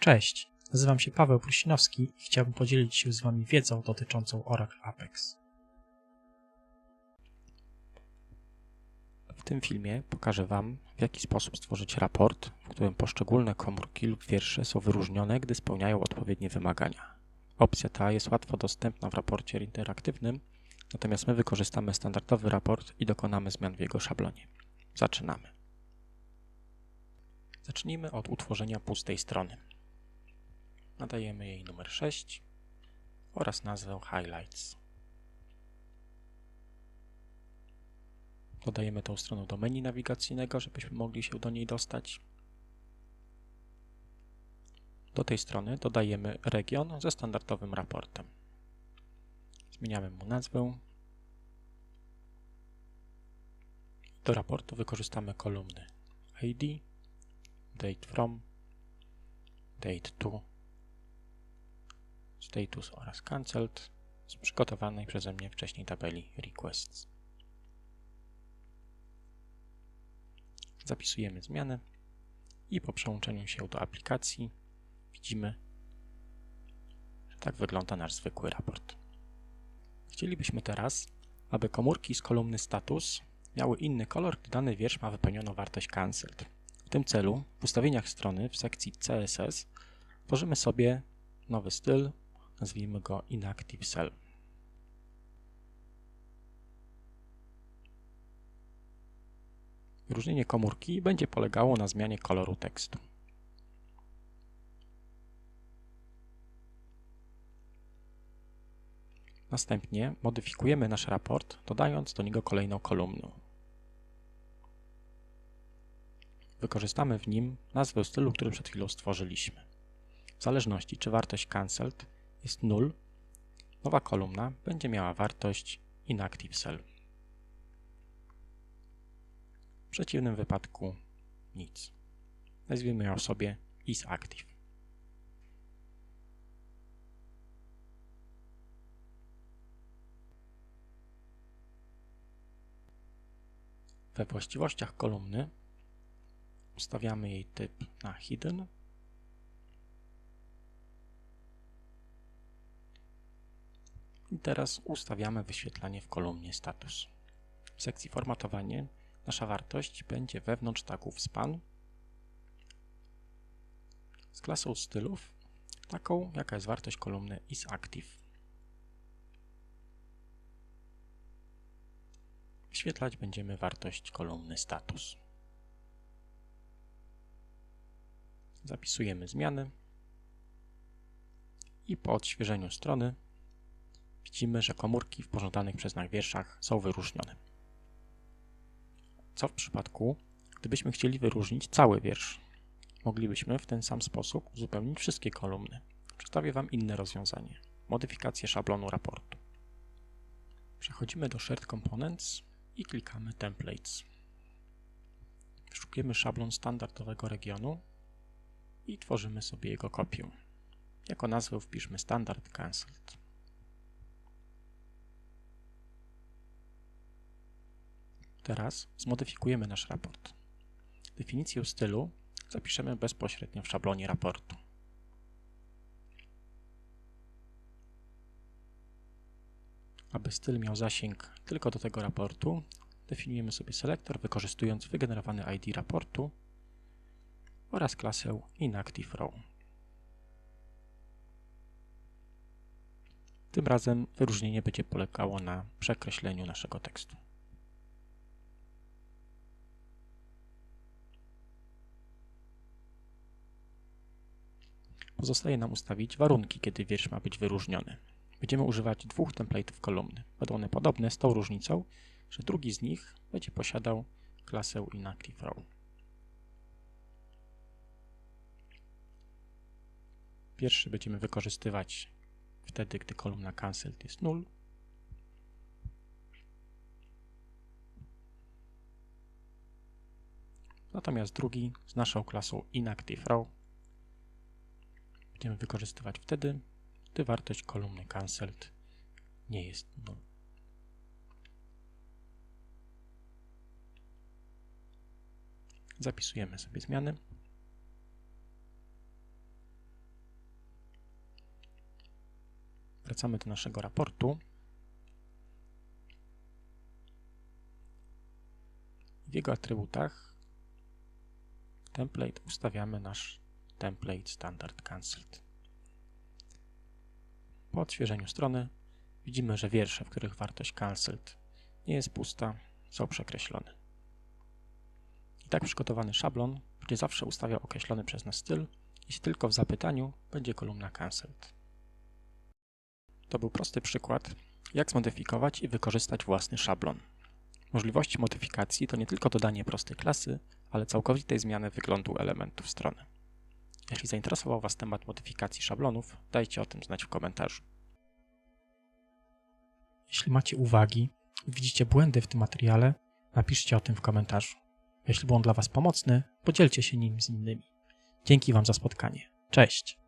Cześć, nazywam się Paweł Prusinowski i chciałbym podzielić się z Wami wiedzą dotyczącą Oracle Apex. W tym filmie pokażę Wam, w jaki sposób stworzyć raport, w którym poszczególne komórki lub wiersze są wyróżnione, gdy spełniają odpowiednie wymagania. Opcja ta jest łatwo dostępna w raporcie interaktywnym, natomiast my wykorzystamy standardowy raport i dokonamy zmian w jego szablonie. Zaczynamy. Zacznijmy od utworzenia pustej strony. Nadajemy jej numer 6 oraz nazwę Highlights. Dodajemy tą stronę do menu nawigacyjnego, żebyśmy mogli się do niej dostać. Do tej strony dodajemy region ze standardowym raportem. Zmieniamy mu nazwę. Do raportu wykorzystamy kolumny ID, Date From, Date To, Status oraz Cancelled z przygotowanej przeze mnie wcześniej tabeli Requests. Zapisujemy zmiany i po przełączeniu się do aplikacji widzimy, że tak wygląda nasz zwykły raport. Chcielibyśmy teraz, aby komórki z kolumny Status miały inny kolor, gdy dany wiersz ma wypełnioną wartość Cancelled. W tym celu w ustawieniach strony w sekcji CSS tworzymy sobie nowy styl, nazwijmy go Inactive Cell. Wyróżnienie komórki będzie polegało na zmianie koloru tekstu. Następnie modyfikujemy nasz raport, dodając do niego kolejną kolumnę. Wykorzystamy w nim nazwę stylu, który przed chwilą stworzyliśmy. W zależności, czy wartość Cancelled jest null, nowa kolumna będzie miała wartość Inactive Cell. W przeciwnym wypadku nic. Nazwijmy ją sobie isActive. We właściwościach kolumny ustawiamy jej typ na Hidden i teraz ustawiamy wyświetlanie w kolumnie Status. W sekcji Formatowanie nasza wartość będzie wewnątrz tagów span z klasą stylów, taką jaka jest wartość kolumny isActive. Wyświetlać będziemy wartość kolumny Status. Zapisujemy zmiany i po odświeżeniu strony widzimy, że komórki w pożądanych przez nas wierszach są wyróżnione. Co w przypadku, gdybyśmy chcieli wyróżnić cały wiersz? Moglibyśmy w ten sam sposób uzupełnić wszystkie kolumny. Przedstawię Wam inne rozwiązanie. Modyfikację szablonu raportu. Przechodzimy do Shared Components i klikamy Templates. Wyszukujemy szablon standardowego regionu i tworzymy sobie jego kopię. Jako nazwę wpiszmy Standard Cancelled. Teraz zmodyfikujemy nasz raport. Definicję stylu zapiszemy bezpośrednio w szablonie raportu. Aby styl miał zasięg tylko do tego raportu, definiujemy sobie selektor, wykorzystując wygenerowany ID raportu oraz klasę InActiveRow. Tym razem wyróżnienie będzie polegało na przekreśleniu naszego tekstu. Pozostaje nam ustawić warunki, kiedy wiersz ma być wyróżniony. Będziemy używać dwóch template'ów kolumny. Będą one podobne z tą różnicą, że drugi z nich będzie posiadał klasę InActiveRow. Pierwszy będziemy wykorzystywać wtedy, gdy kolumna Cancelled jest null. Natomiast drugi z naszą klasą InActiveRow będziemy wykorzystywać wtedy, gdy wartość kolumny Cancelled nie jest null. Zapisujemy sobie zmiany wracamy do naszego raportu. W jego atrybutach template ustawiamy nasz template standard cancelled. Po odświeżeniu strony widzimy, że wiersze, w których wartość cancelled nie jest pusta, są przekreślone. I tak przygotowany szablon będzie zawsze ustawiał określony przez nas styl, jeśli tylko w zapytaniu będzie kolumna cancelled. To był prosty przykład, jak zmodyfikować i wykorzystać własny szablon. Możliwości modyfikacji to nie tylko dodanie prostej klasy, ale całkowitej zmiany wyglądu elementów strony. Jeśli zainteresował Was temat modyfikacji szablonów, dajcie o tym znać w komentarzu. Jeśli macie uwagi i widzicie błędy w tym materiale, napiszcie o tym w komentarzu. Jeśli był on dla Was pomocny, podzielcie się nim z innymi. Dzięki Wam za spotkanie. Cześć!